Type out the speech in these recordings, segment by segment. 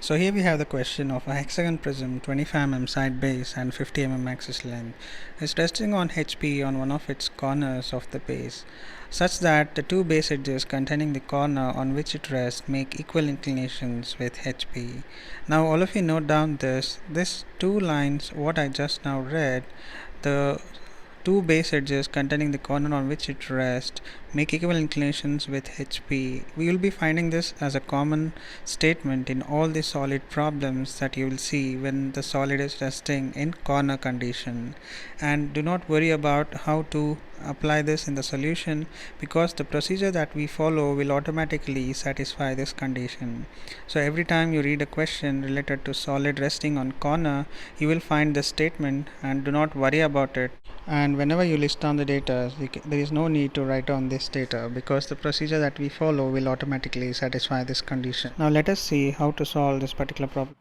So here we have the question of a hexagon prism 25 mm side base and 50 mm axis length is resting on HP on one of its corners of the base such that the two base edges containing the corner on which it rests make equal inclinations with HP. Now all of you note down this two lines what I just now read. The two base edges containing the corner on which it rests make equal inclinations with HP. We will be finding this as a common statement in all the solid problems that you will see when the solid is resting in corner condition. And do not worry about how to apply this in the solution, because the procedure that we follow will automatically satisfy this condition. So every time you read a question related to solid resting on corner, you will find this statement and do not worry about it. And whenever you list down the data, there is no need to write down this data, because the procedure that we follow will automatically satisfy this condition. Now let us see how to solve this particular problem.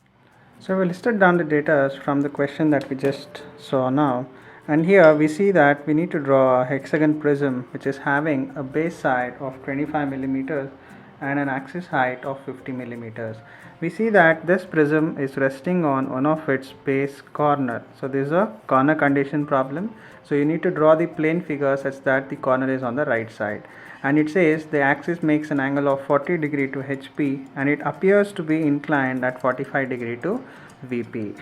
So we listed down the data from the question that we just saw now, and here we see that we need to draw a hexagon prism which is having a base side of 25 millimeters and an axis height of 50 millimeters. We see that this prism is resting on one of its base corner. So this is a corner condition problem. So you need to draw the plane figure such that the corner is on the right side. And it says the axis makes an angle of 40 degree to HP and it appears to be inclined at 45 degree to VP.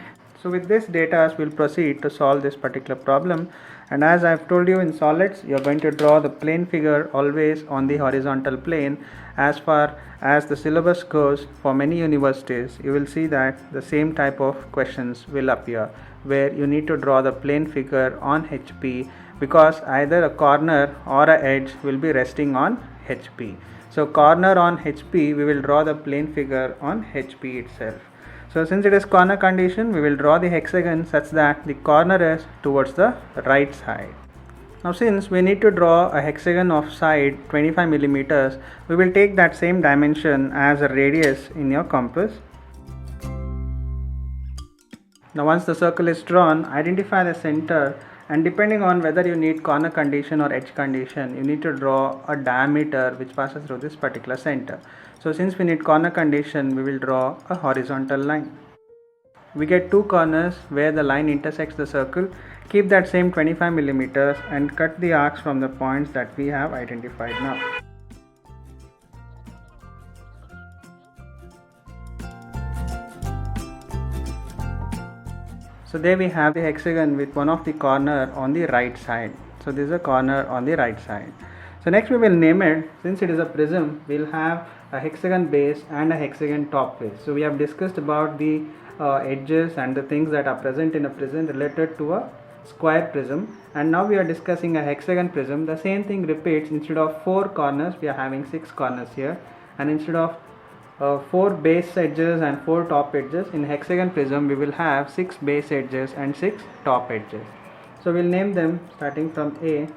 So with this data, we'll proceed to solve this particular problem. And as I've told you, in solids, you're going to draw the plane figure always on the horizontal plane. As far as the syllabus goes, for many universities, you will see that the same type of questions will appear, where you need to draw the plane figure on HP, because either a corner or a edge will be resting on HP. So corner on HP, we will draw the plane figure on HP itself. So since it is corner condition, we will draw the hexagon such that the corner is towards the right side. Now since we need to draw a hexagon of side 25 millimeters, we will take that same dimension as a radius in your compass. Now once the circle is drawn, identify the center, and depending on whether you need corner condition or edge condition, you need to draw a diameter which passes through this particular center. So since we need corner condition, we will draw a horizontal line. We get two corners where the line intersects the circle. Keep that same 25 millimeters and cut the arcs from the points that we have identified now. So there we have the hexagon with one of the corner on the right side. So this is a corner on the right side. So next we will name it. Since it is a prism, we will have a hexagon base and a hexagon top face. So we have discussed about the edges and the things that are present in a prism related to a square prism, and now we are discussing a hexagon prism. The same thing repeats. Instead of 4 corners, we are having 6 corners here, and instead of 4 base edges and 4 top edges, in hexagon prism we will have 6 base edges and 6 top edges. So we'll name them starting from A.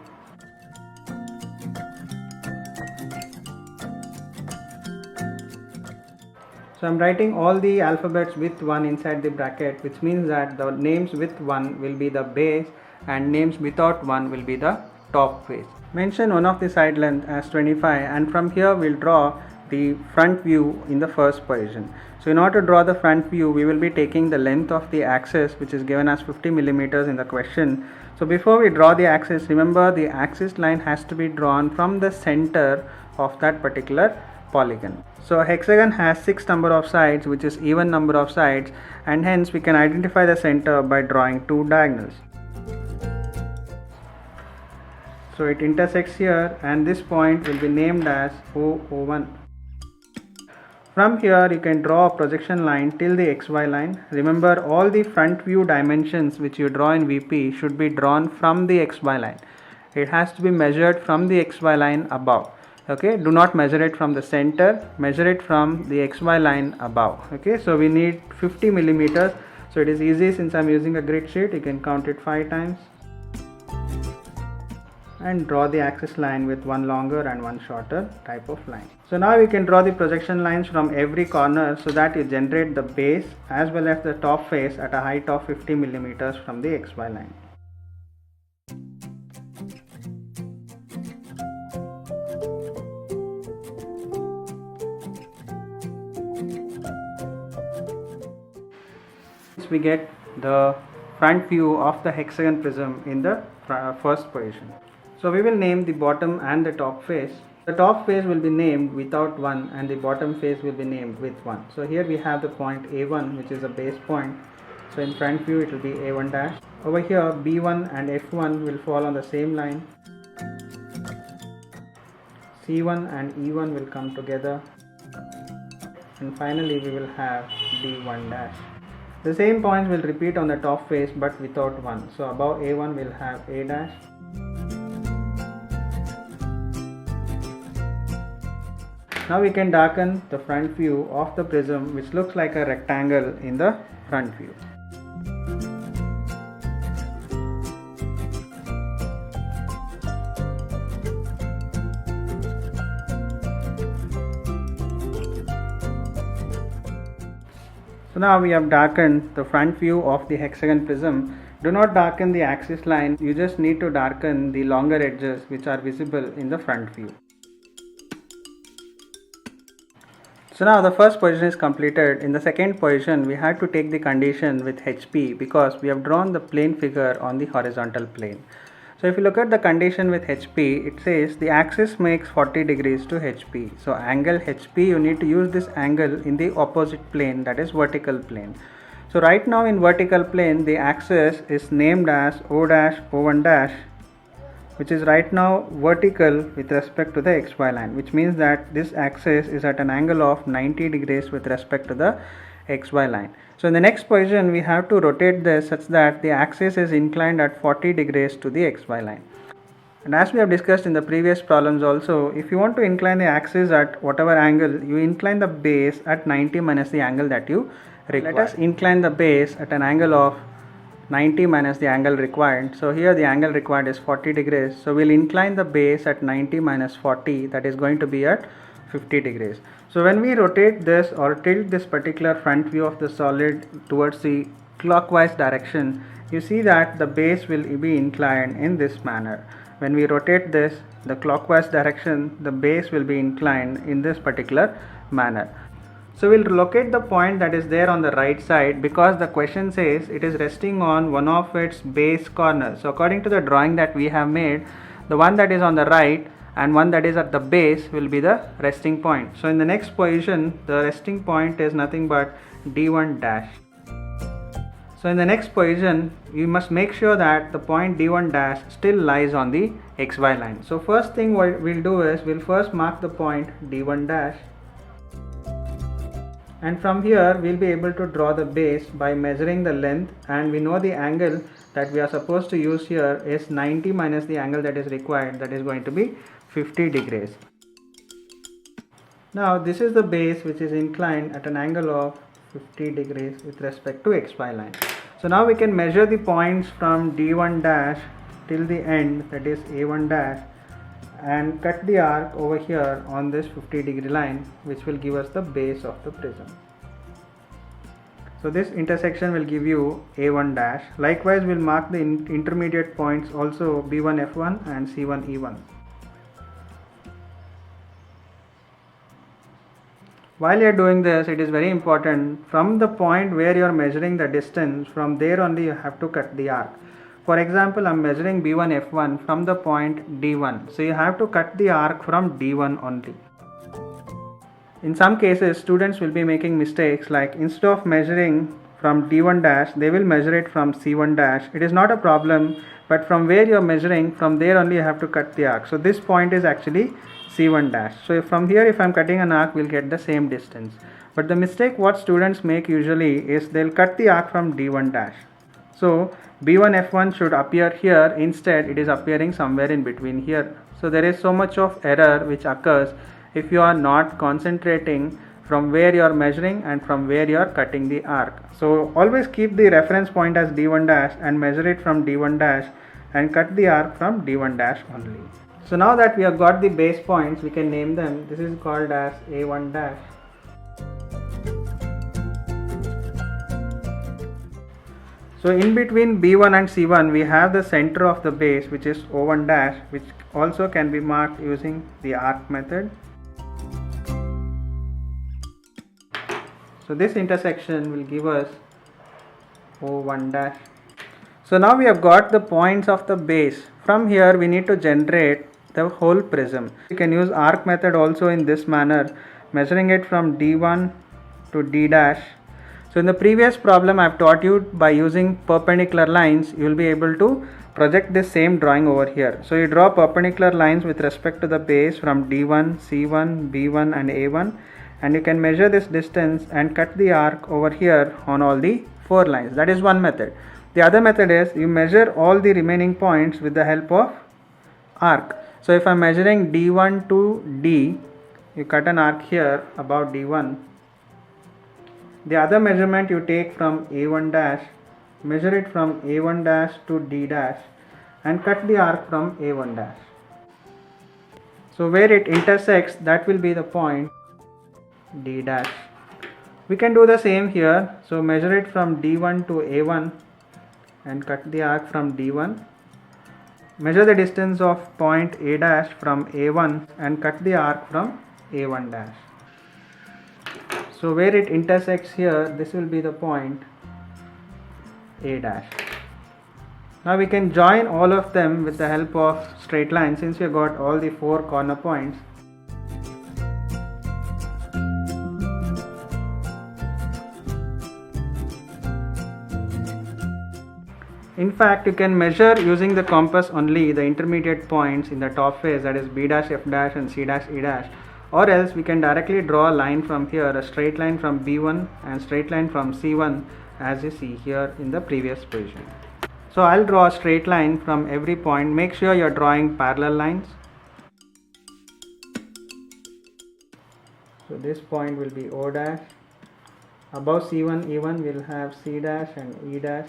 So I'm writing all the alphabets with 1 inside the bracket, which means that the names with 1 will be the base and names without 1 will be the top face. Mention one of the side length as 25, and from here we'll draw the front view in the first position. So in order to draw the front view, we will be taking the length of the axis, which is given as 50 millimeters in the question. So before we draw the axis, remember the axis line has to be drawn from the center of that particular polygon. So a hexagon has 6 number of sides, which is even number of sides, and hence we can identify the center by drawing 2 diagonals. So it intersects here, and this point will be named as O01. From here you can draw a projection line till the XY line. Remember, all the front view dimensions which you draw in VP should be drawn from the XY line. It has to be measured from the XY line above. Okay, do not measure it from the center, measure it from the XY line above. Okay, so we need 50 millimeters. So it is easy, since I'm using a grid sheet, you can count it 5 times and draw the axis line with one longer and one shorter type of line. So now we can draw the projection lines from every corner so that you generate the base as well as the top face at a height of 50 millimeters from the XY line. this we get the front view of the hexagon prism in the first position. So we will name the bottom and the top face. The top face will be named without 1 and the bottom face will be named with 1. So here we have the point A1, which is a base point. So in front view it will be A1 dash. Over here B1 and F1 will fall on the same line. C1 and E1 will come together. And finally we will have D1 dash. The same points will repeat on the top face but without 1. So above A1 we'll have A dash. Now we can darken the front view of the prism, which looks like a rectangle in the front view. So now we have darkened the front view of the hexagon prism. Do not darken the axis line, you just need to darken the longer edges which are visible in the front view. So now the first position is completed. In the second position we had to take the condition with HP because we have drawn the plane figure on the horizontal plane. So if you look at the condition with HP, it says the axis makes 40 degrees to HP. So angle HP, you need to use this angle in the opposite plane, that is vertical plane. So right now in vertical plane the axis is named as O dash O1 dash, which is right now vertical with respect to the XY line, which means that this axis is at an angle of 90 degrees with respect to the XY line. So in the next position we have to rotate this such that the axis is inclined at 40 degrees to the XY line. And as we have discussed in the previous problems also, if you want to incline the axis at whatever angle, you incline the base at 90 minus the angle that you require. Let us incline the base at an angle of 90 minus the angle required. So here the angle required is 40 degrees. So we'll incline the base at 90 minus 40, that is going to be at 50 degrees. So when we rotate this or tilt this particular front view of the solid towards the clockwise direction, you see that the base will be inclined in this manner. When we rotate this the clockwise direction, the base will be inclined in this particular manner. So we'll locate the point that is there on the right side because the question says it is resting on one of its base corners. So according to the drawing that we have made, the one that is on the right and one that is at the base will be the resting point. So in the next position the resting point is nothing but D1 dash. So in the next position you must make sure that the point D1 dash still lies on the XY line. So first thing what we'll do is we'll first mark the point D1 dash. And from here we'll be able to draw the base by measuring the length, and we know the angle that we are supposed to use here is 90 minus the angle that is required, that is going to be 50 degrees. Now this is the base which is inclined at an angle of 50 degrees with respect to XY line. So now we can measure the points from D1 dash till the end, that is A1 dash, and cut the arc over here on this 50 degree line, which will give us the base of the prism. So this intersection will give you A1 dash. Likewise we'll mark the intermediate points also, B1 F1 and C1 E1. While you are doing this, it is very important, from the point where you are measuring the distance, from there only you have to cut the arc. For example, I am measuring B1 F1 from the point D1. So you have to cut the arc from D1 only. In some cases, students will be making mistakes, like instead of measuring from D1 dash, they will measure it from C1 dash. It is not a problem, but from where you are measuring, from there only you have to cut the arc. So this point is actually C1 dash. So from here if I am cutting an arc, we will get the same distance. But the mistake what students make usually is they will cut the arc from D1 dash. So B1 F1 should appear here, instead it is appearing somewhere in between here. So there is so much of error which occurs if you are not concentrating from where you are measuring and from where you are cutting the arc. So always keep the reference point as D1 dash and measure it from D1 dash and cut the arc from D1 dash only. So now that we have got the base points, we can name them. This is called as A1 dash. So in between B1 and C1 we have the center of the base, which is O1 dash, which also can be marked using the arc method. So this intersection will give us O1 dash. So now we have got the points of the base. From here we need to generate the whole prism. You can use arc method also in this manner, measuring it from D1 to D dash. So in the previous problem I have taught you by using perpendicular lines you will be able to project this same drawing over here. So you draw perpendicular lines with respect to the base from D1, C1, B1 and A1, and you can measure this distance and cut the arc over here on all the 4 lines. That is one method. The other method is you measure all the remaining points with the help of arc. So if I am measuring D1 to D, you cut an arc here about D1. The other measurement you take from A1 dash, measure it from A1 dash to D dash and cut the arc from A1 dash. So where it intersects, that will be the point D dash. We can do the same here. So measure it from D1 to A1 and cut the arc from D1. Measure the distance of point A dash from A1 and cut the arc from A1 dash. So where it intersects here, this will be the point A dash. Now we can join all of them with the help of straight line since we have got all the 4 corner points. In fact, you can measure using the compass only the intermediate points in the top face, that is B dash, F dash and C dash, E dash, or else we can directly draw a line from here, a straight line from B1 and straight line from C1 as you see here in the previous position. So I'll draw a straight line from every point. Make sure you're drawing parallel lines. So this point will be O dash. Above C1, E1 will have C dash and E dash.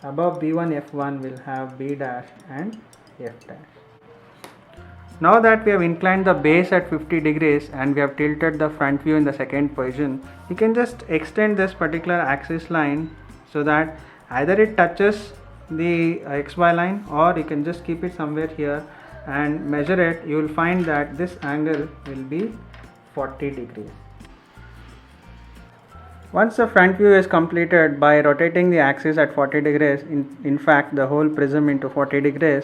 Above B1, F1 will have B dash and F dash. Now that we have inclined the base at 50 degrees and we have tilted the front view in the second position, you can just extend this particular axis line so that either it touches the XY line or you can just keep it somewhere here and measure it. You will find that this angle will be 40 degrees. Once the front view is completed by rotating the axis at 40 degrees, in fact the whole prism into 40 degrees,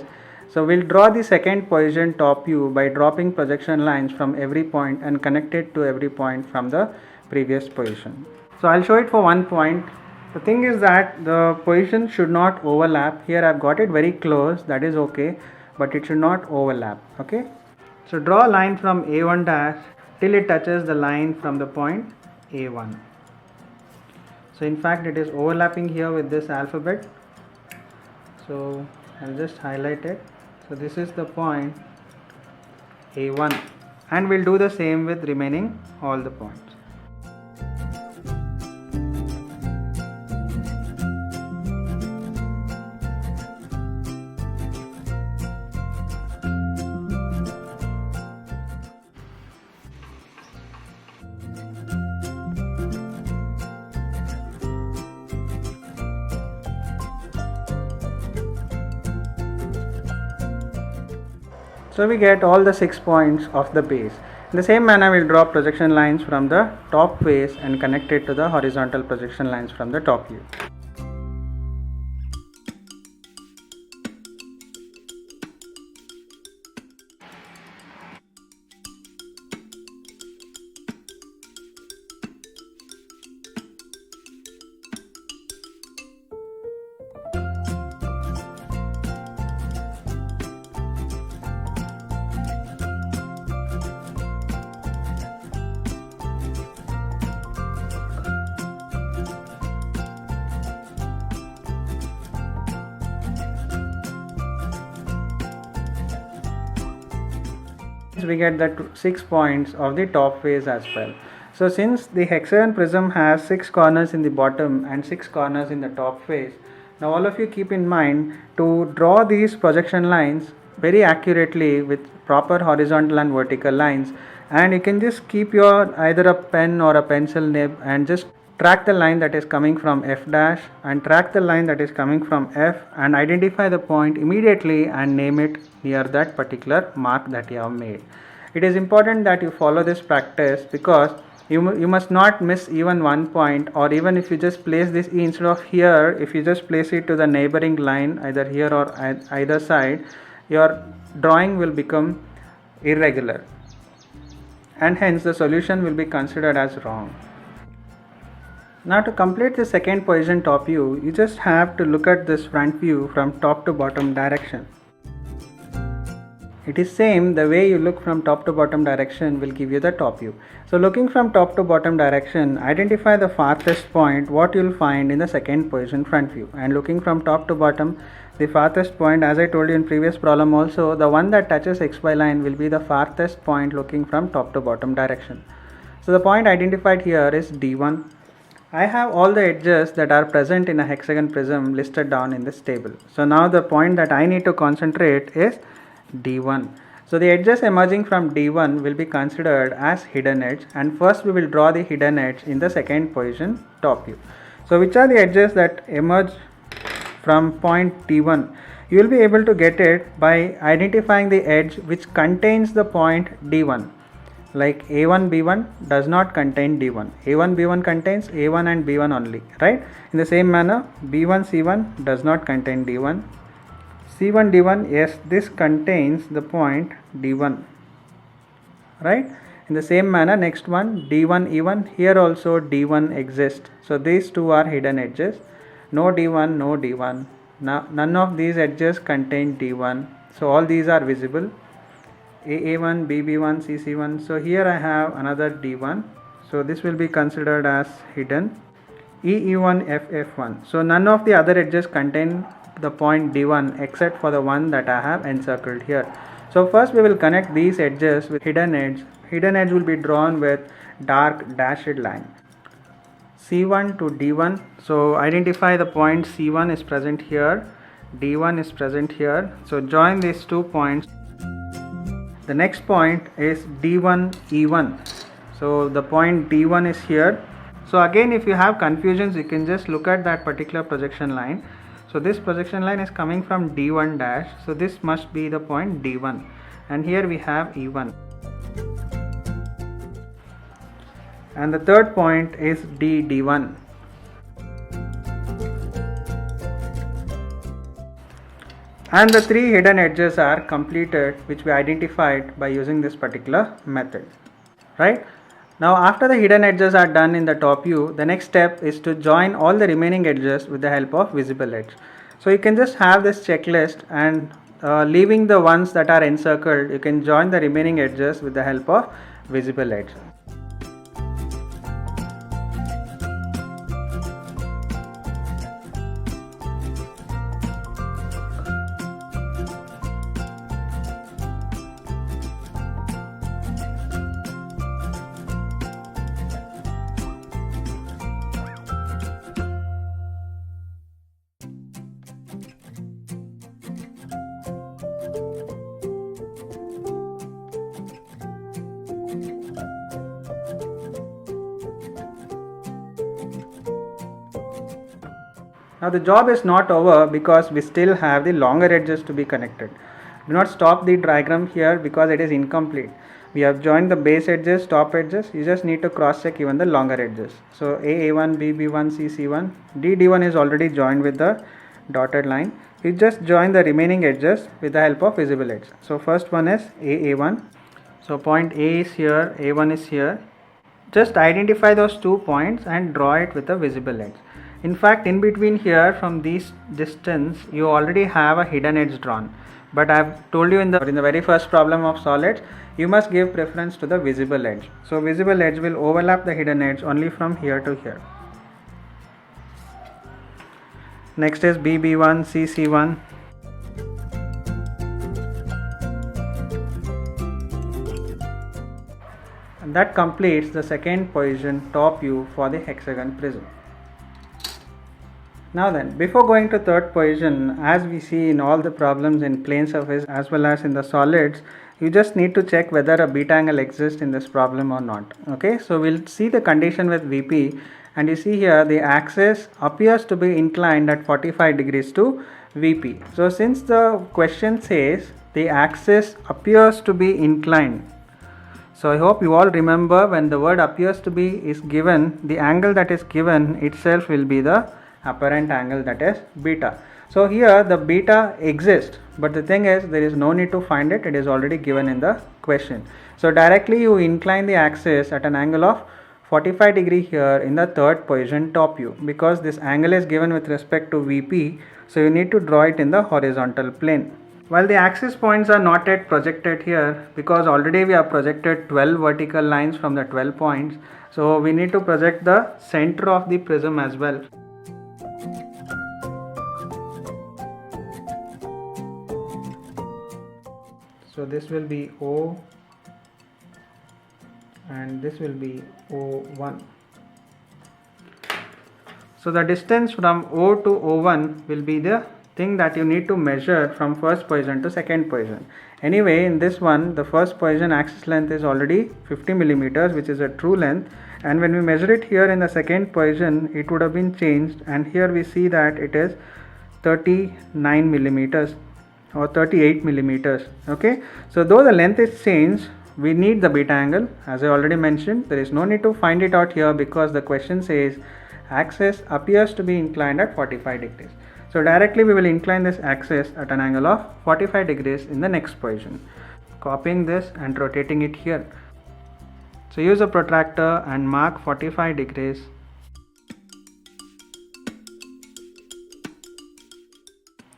so we'll draw the second position top view by dropping projection lines from every point and connect it to every point from the previous position. So I'll show it for one point. The thing is that the position should not overlap. Here I've got it very close, that is okay, but it should not overlap. Okay. So draw a line from A1 dash till it touches the line from the point A1. So in fact it is overlapping here with this alphabet. So I'll just highlight it. So this is the point A1 and we'll do the same with remaining all the points. So we get all the 6 points of the base. In the same manner, we will draw projection lines from the top face and connect it to the horizontal projection lines from the top view. We get the 6 points of the top face as well. So since the hexagon prism has 6 corners in the bottom and 6 corners in the top face, now all of you keep in mind to draw these projection lines very accurately with proper horizontal and vertical lines, and you can just keep your either a pen or a pencil nib and just track the line that is coming from F dash and track the line that is coming from F and identify the point immediately and name it near that particular mark that you have made. It is important that you follow this practice because you must not miss even one point, or even if you just place this E instead of here, if you just place it to the neighboring line either here or either side, your drawing will become irregular and hence the solution will be considered as wrong. Now to complete the second position top view, you just have to look at this front view from top to bottom direction. It is same, the way you look from top to bottom direction will give you the top view. So looking from top to bottom direction, identify the farthest point what you will find in the second position front view, and looking from top to bottom, the farthest point, as I told you in previous problem also, the one that touches XY line will be the farthest point looking from top to bottom direction. So the point identified here is D1. I have all the edges that are present in a hexagon prism listed down in this table. So now the point that I need to concentrate is D1. So the edges emerging from D1 will be considered as hidden edge, and first we will draw the hidden edge in the second position top view. So which are the edges that emerge from point D1? You will be able to get it by identifying the edge which contains the point D1. Like A1 B1 does not contain D1. A1 B1 contains A1 and B1 only, right? In the same manner, B1 C1 does not contain D1. C1 D1, yes, this contains the point D1, right? In the same manner, next one D1 E1, here also D1 exists. So these two are hidden edges. No D1, no D1. Now none of these edges contain D1. So all these are visible. AA1, BB1, CC1. So here I have another D1. So this will be considered as hidden. EE1, FF1. So none of the other edges contain the point D1 except for the one that I have encircled here. So first we will connect these edges with hidden edge. Hidden edge will be drawn with dark dashed line. C1 to D1. So identify the point C1 is present here, D1 is present here. So join these 2 points. The next point is D1 E1. So the point D1 is here. So again, if you have confusions, you can just look at that particular projection line. So this projection line is coming from D1 dash. So this must be the point D1. And here we have E1. And the third point is D1. And the 3 hidden edges are completed, which we identified by using this particular method, right? Now after the hidden edges are done in the top view, the next step is to join all the remaining edges with the help of visible edge. So you can just have this checklist, and leaving the ones that are encircled, you can join the remaining edges with the help of visible edge. Now the job is not over because we still have the longer edges to be connected. Do not stop the diagram here because it is incomplete. We have joined the base edges, top edges. You just need to cross check even the longer edges. So AA1, BB1, CC1, DD1 is already joined with the dotted line. You just join the remaining edges with the help of visible edge. So first one is AA1. So point A is here, A1 is here. Just identify those 2 points and draw it with a visible edge. In fact, in between here from this distance, you already have a hidden edge drawn. But I have told you in the very first problem of solids, you must give preference to the visible edge. So visible edge will overlap the hidden edge only from here to here. Next is BB1, CC1. And that completes the second position top view for the hexagon prism. Now then, before going to third position, as we see in all the problems in plane surface as well as in the solids, you just need to check whether a beta angle exists in this problem or not. Okay, so we'll see the condition with VP, and you see here the axis appears to be inclined at 45 degrees to VP. So since the question says the axis appears to be inclined, So I hope you all remember, when the word appears to be is given, the angle that is given itself will be the apparent angle, that is beta. So here the beta exists, but the thing is there is no need to find it, it is already given in the question. So directly you incline the axis at an angle of 45 degree here in the third position top view, because this angle is given with respect to VP, so you need to draw it in the horizontal plane. While the axis points are not yet projected here, because already we have projected 12 vertical lines from the 12 points, so we need to project the center of the prism as well. So this will be O and this will be O1. So the distance from O to O1 will be the thing that you need to measure from first position to second position. Anyway, in this one, the first position axis length is already 50 millimeters, which is a true length, and when we measure it here in the second position, it would have been changed, and here we see that it is 39 millimeters or 38 millimeters. Okay, so though the length is changed, we need the beta angle. As I already mentioned, there is no need to find it out here, because the question says axis appears to be inclined at 45 degrees. So directly we will incline this axis at an angle of 45 degrees in the next position. Copying this and rotating it here. So use a protractor and mark 45 degrees.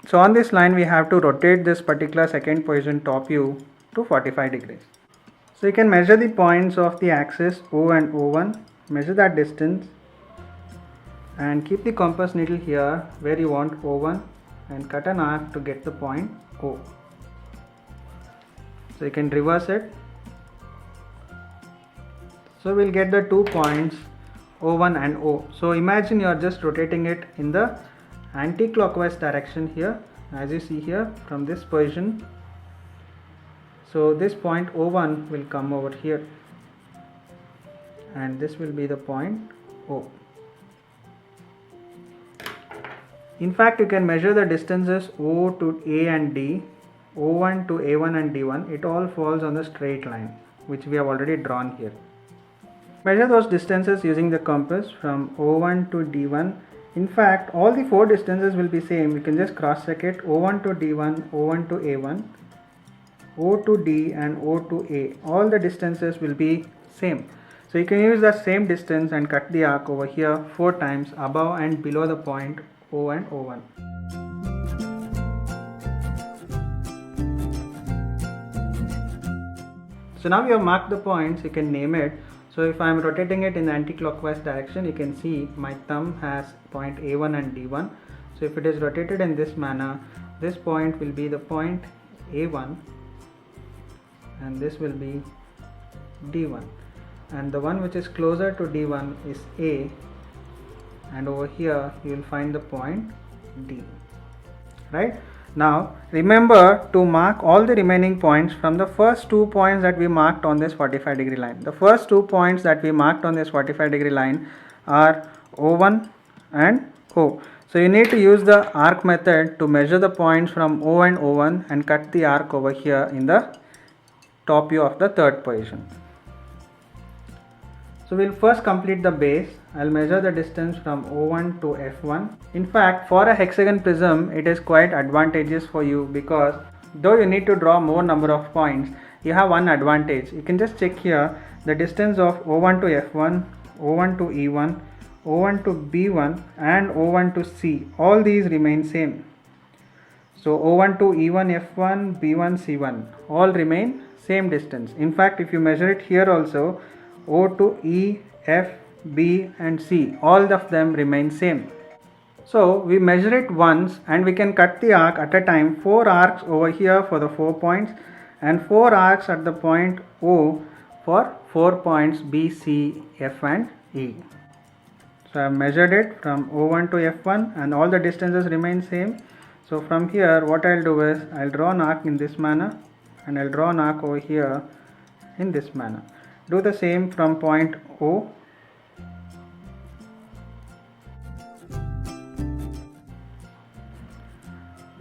So on this line we have to rotate this particular second position top view to 45 degrees. So you can measure the points of the axis O and O1, measure that distance, and keep the compass needle here where you want O1 and cut an arc to get the point O. So you can reverse it. So we'll get the 2 points O1 and O. So imagine you are just rotating it in the anti-clockwise direction here, as you see here from this position. So this point O1 will come over here, and this will be the point O. In fact, you can measure the distances O to A and D, O1 to A1 and D1. It all falls on the straight line, which we have already drawn here. Measure those distances using the compass from O1 to D1. In fact, all the 4 distances will be same. You can just cross check it. O1 to D1, O1 to A1, O to D and O to A. All the distances will be same. So you can use the same distance and cut the arc over here 4 times above and below the point O and O1. So now we have marked the points, you can name it. So if I am rotating it in the anti-clockwise direction, you can see my thumb has point A1 and D1. So if it is rotated in this manner, this point will be the point A1 and this will be D1, and the one which is closer to D1 is A, and over here you will find the point D. Right? Now remember to mark all the remaining points from the first 2 points that we marked on this 45 degree line. The first 2 points that we marked on this 45 degree line are O1 and O. So you need to use the arc method to measure the points from O and O1 and cut the arc over here in the top view of the third position. So we'll first complete the base. I'll measure the distance from O1 to F1. In fact, for a hexagon prism, it is quite advantageous for you, because though you need to draw more number of points, you have one advantage. You can just check here the distance of O1 to F1, O1 to E1, O1 to B1 and O1 to C. All these remain same. So O1 to E1, F1, B1, C1 all remain same distance. In fact, if you measure it here also, O to E, F, B and C, all of them remain same. So we measure it once and we can cut the arc at a time, 4 arcs over here for the 4 points and 4 arcs at the point O for 4 points B, C, F and E. So I have measured it from O1 to F1 and all the distances remain same. So from here what I'll do is I'll draw an arc in this manner and I'll draw an arc over here in this manner. Do the same from point O.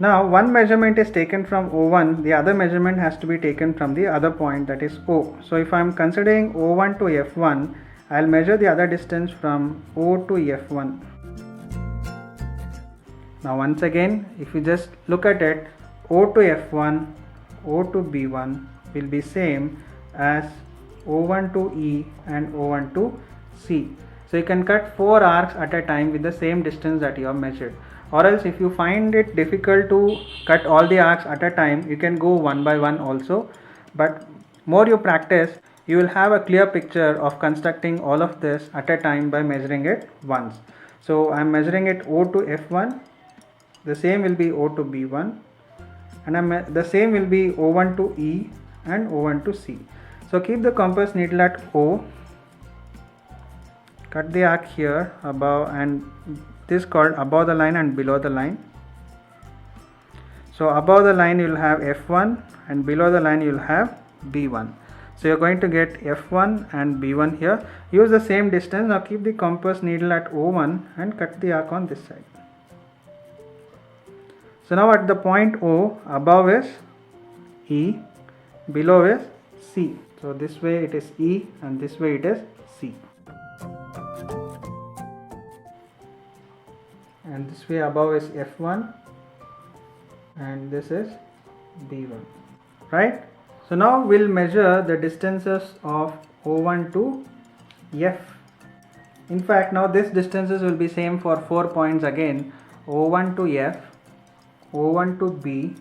Now one measurement is taken from O1, the other measurement has to be taken from the other point, that is O. So if I am considering O1 to F1, I will measure the other distance from O to F1. Now once again, if you just look at it, O to F1, O to B1 will be same as O1 to E and O1 to C. So you can cut 4 arcs at a time with the same distance that you have measured. Or else if you find it difficult to cut all the arcs at a time, you can go one by one also. But more you practice, you will have a clear picture of constructing all of this at a time by measuring it once. So I am measuring it O to F1, the same will be O to B1, and the same will be O1 to E and O1 to C. So keep the compass needle at O, cut the arc here above, and this is called above the line and below the line. So above the line you will have F1 and below the line you will have B1. So you are going to get F1 and B1 here. Use the same distance. Now keep the compass needle at O1 and cut the arc on this side. So now at the point O, above is E, below is C. So this way it is E and this way it is C. And this way above is F1 and this is B1, right? So now we'll measure the distances of O1 to F. In fact, now this distances will be same for 4 points again, O1 to F, O1 to B,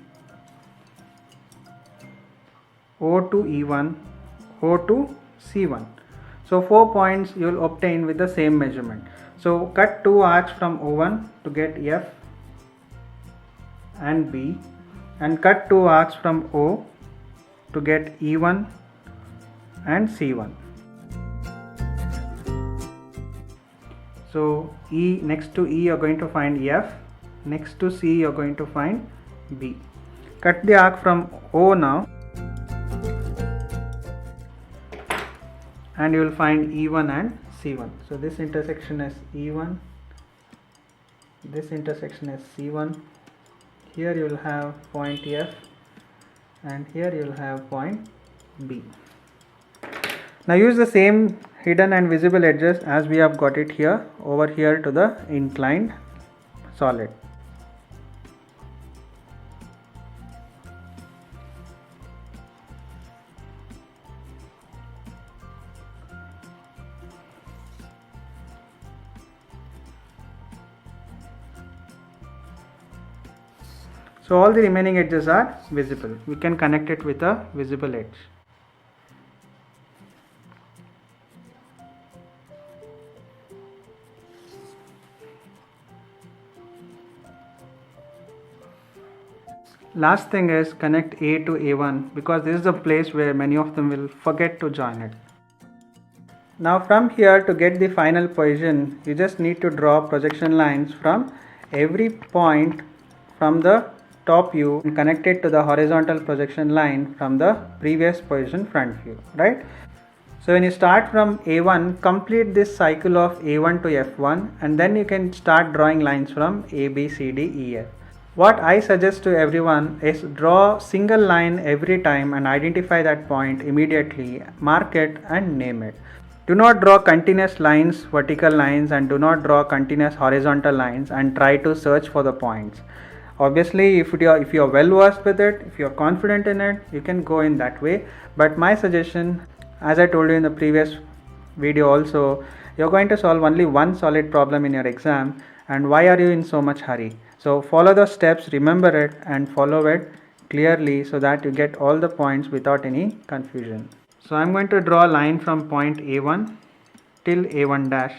O to E1, O to C1. So 4 points you will obtain with the same measurement. So cut 2 arcs from O1 to get F and B, and cut 2 arcs from O to get E1 and C1. So next to E you are going to find F, next to C you are going to find B. Cut the arc from O now and you will find E1 and C1. So this intersection is E1, this intersection is C1. Here you will have point F and here you will have point B. Now use the same hidden and visible edges as we have got it here over here to the inclined solid. So all the remaining edges are visible. We can connect it with a visible edge. Last thing is connect A to A1, because this is a place where many of them will forget to join it. Now from here, to get the final position, you just need to draw projection lines from every point from the top view and connect it to the horizontal projection line from the previous position front view, right? So when you start from A1, complete this cycle of A1 to F1, and then you can start drawing lines from A, B, C, D, E, F. What I suggest to everyone is draw single line every time and identify that point immediately, mark it and name it. Do not draw continuous lines, vertical lines, and do not draw continuous horizontal lines and try to search for the points. Obviously, if you are well versed with it, if you are confident in it, you can go in that way. But my suggestion, as I told you in the previous video also, you're going to solve only one solid problem in your exam, and why are you in so much hurry? So follow the steps, remember it, and follow it clearly so that you get all the points without any confusion. So I'm going to draw a line from point A1 till A1 dash.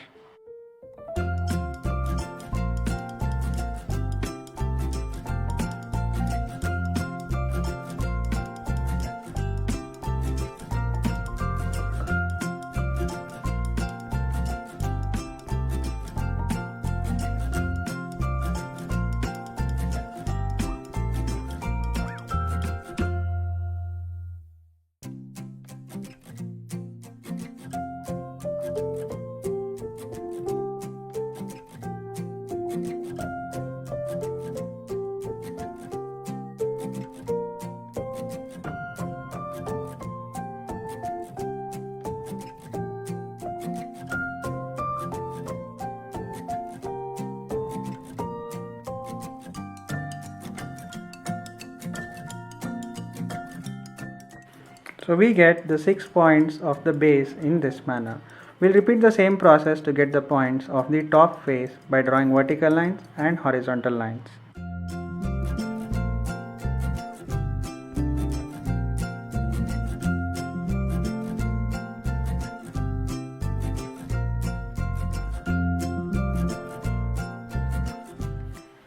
So we get the 6 points of the base in this manner. We'll repeat the same process to get the points of the top face by drawing vertical lines and horizontal lines.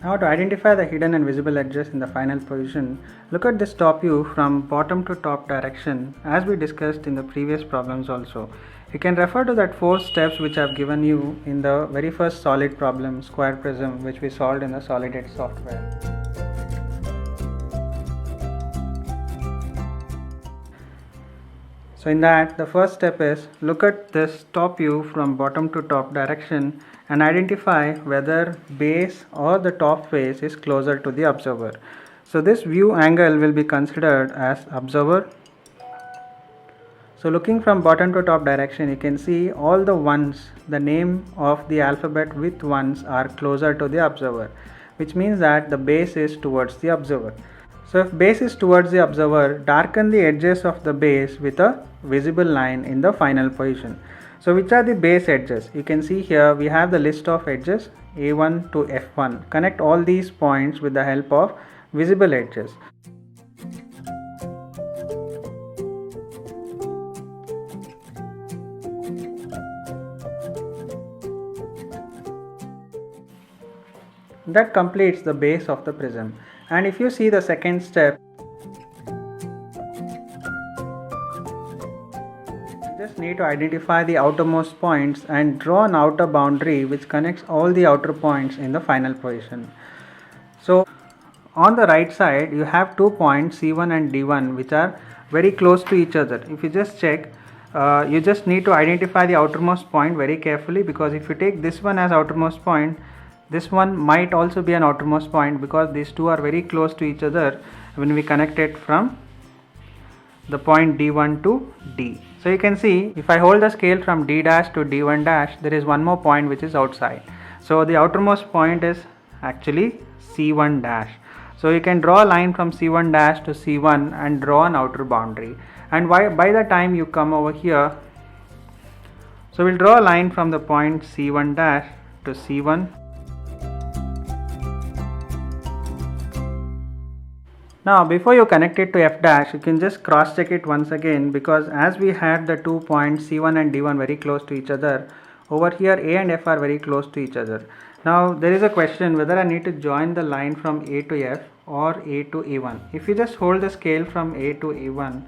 Now to identify the hidden and visible edges in the final position, look at this top view from bottom to top direction as we discussed in the previous problems also. You can refer to that 4 steps which I have given you in the very first solid problem, square prism, which we solved in the Solid Edge software. So in that, the first step is look at this top view from bottom to top direction and identify whether base or the top face is closer to the observer. So this view angle will be considered as observer. So looking from bottom to top direction, you can see all the ones, the name of the alphabet with ones are closer to the observer, which means that the base is towards the observer. So if base is towards the observer, darken the edges of the base with a visible line in the final position. So which are the base edges? You can see here we have the list of edges A1 to F1. Connect all these points with the help of visible edges. That completes the base of the prism. And if you see the second step, you just need to identify the outermost points and draw an outer boundary which connects all the outer points in the final position. So on the right side you have 2 points C1 and D1 which are very close to each other. If you just check, you just need to identify the outermost point very carefully, because if you take this one as outermost point, this one might also be an outermost point, because these two are very close to each other when we connect it from the point D1 to D. So you can see if I hold the scale from D dash to D1 dash, there is one more point which is outside. So the outermost point is actually C1 dash. So you can draw a line from C1 dash to C1 and draw an outer boundary. And by the time you come over here, so we'll draw a line from the point C1 dash to C1. Now before you connect it to F dash, you can just cross check it once again, because as we had the 2 points C1 and D1 very close to each other, over here A and F are very close to each other. Now there is a question whether I need to join the line from A to F or A to A1. If you just hold the scale from A to A1,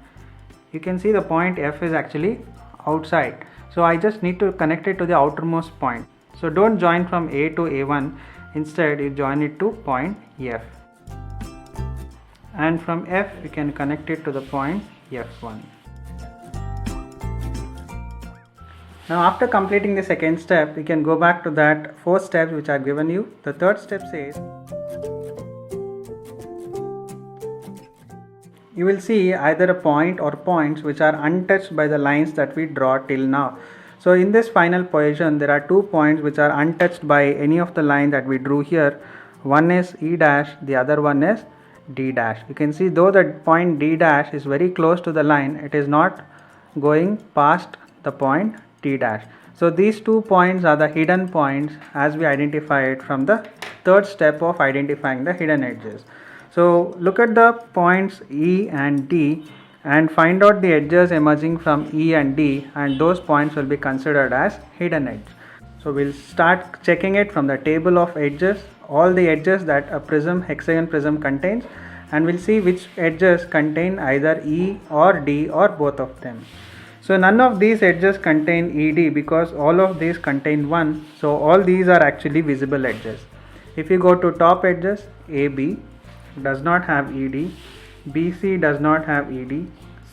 you can see the point F is actually outside. So I just need to connect it to the outermost point. So don't join from A to A1, instead you join it to point F. And from F you can connect it to the point F1. Now after completing the second step, you can go back to that 4 steps which I have given you. The third step says you will see either a point or points which are untouched by the lines that we draw till now. So in this final position there are 2 points which are untouched by any of the line that we drew here. One is E dash, the other one is D dash. You can see though the point D dash is very close to the line, it is not going past the point T dash. So these 2 points are the hidden points as we identify it from the third step of identifying the hidden edges. So look at the points E and D and find out the edges emerging from E and D, and those points will be considered as hidden edge. So we'll start checking it from the table of edges, all the edges that a prism, hexagon prism contains, and we'll see which edges contain either E or D or both of them. So none of these edges contain ED because all of these contain 1. So all these are actually visible edges. If you go to top edges, AB does not have ED, BC does not have ED,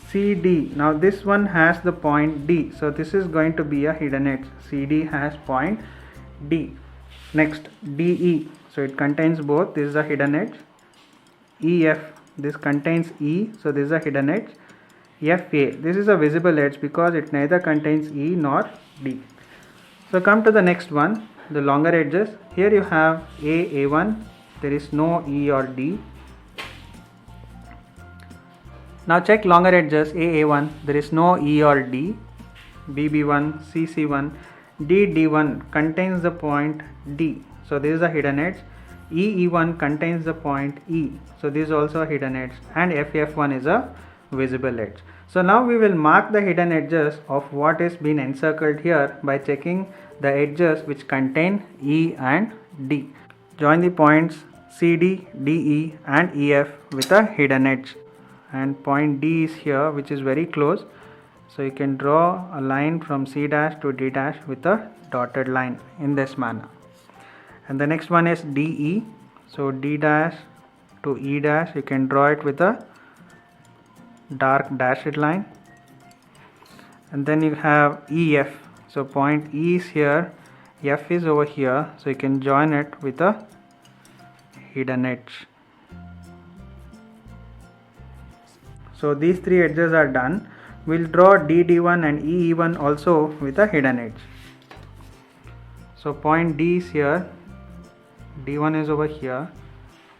CD, now this one has the point D, so this is going to be a hidden edge. CD has point D. Next DE, so it contains both, this is a hidden edge. EF, this contains E, so this is a hidden edge. FA, this is a visible edge because it neither contains E nor D. So come to the next one, the longer edges. Here you have A1, there is no E or D. Now check longer edges AA1, there is no E or D, BB1, CC1, DD1 contains the point D, so this is a hidden edge. EE1 contains the point E, so this is also a hidden edge, and FF1 is a visible edge. So now we will mark the hidden edges of what is being encircled here by checking the edges which contain E and D. Join the points CD, DE and EF with a hidden edge, and point D is here, which is very close, so you can draw a line from C dash to D dash with a dotted line in this manner. And the next one is DE, so D dash to E dash, you can draw it with a dark dashed line. And then you have EF, so point E is here, F is over here, so you can join it with a hidden edge. So these three edges are done. We'll draw DD1 and EE1 also with a hidden edge. So point D is here, D1 is over here.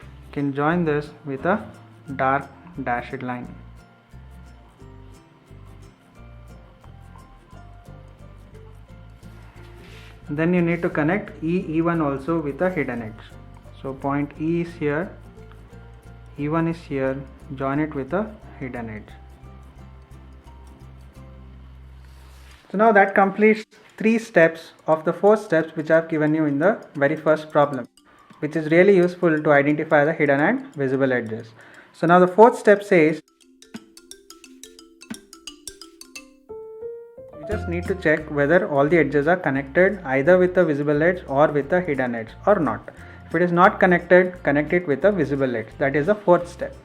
You can join this with a dark dashed line. Then you need to connect EE1 also with a hidden edge. So point E is here, E1 is here, join it with a hidden edge. So now that completes 3 steps of the 4 steps which I have given you in the very first problem, which is really useful to identify the hidden and visible edges. So now the 4th step says you just need to check whether all the edges are connected either with a visible edge or with a hidden edge or not. If it is not connected, connect it with a visible edge. That is the 4th step.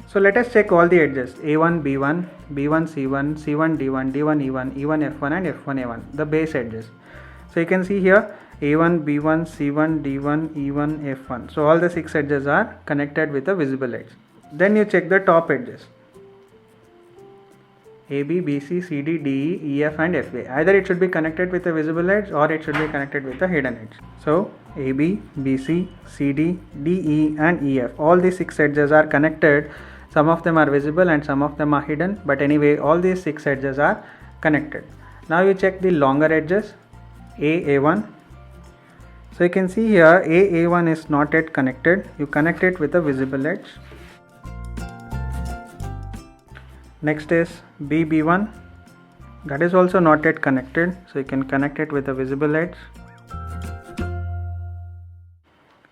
So let us check all the edges A1, B1, B1, C1, C1, D1, D1, E1, E1, F1 and F1, A1, the base edges. So you can see here A1, B1, C1, D1, E1, F1. So all the 6 edges are connected with a visible edge. Then you check the top edges AB, BC, CD, DE, EF and FA. Either it should be connected with a visible edge or it should be connected with a hidden edge. So AB, BC, CD, DE and EF. All these 6 edges are connected. Some of them are visible and some of them are hidden, but anyway all these 6 edges are connected. Now you check the longer edges A1. So you can see here A1 is not yet connected. You connect it with a visible edge. Next is BB1, that is also not yet connected, so you can connect it with a visible edge.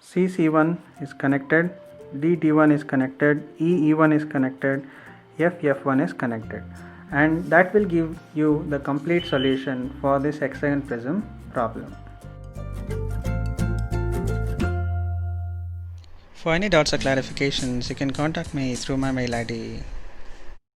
CC1 is connected, DD1 is connected, EE1 is connected, FF1 is connected, and that will give you the complete solution for this hexagon prism problem. For any doubts or clarifications, you can contact me through my mail ID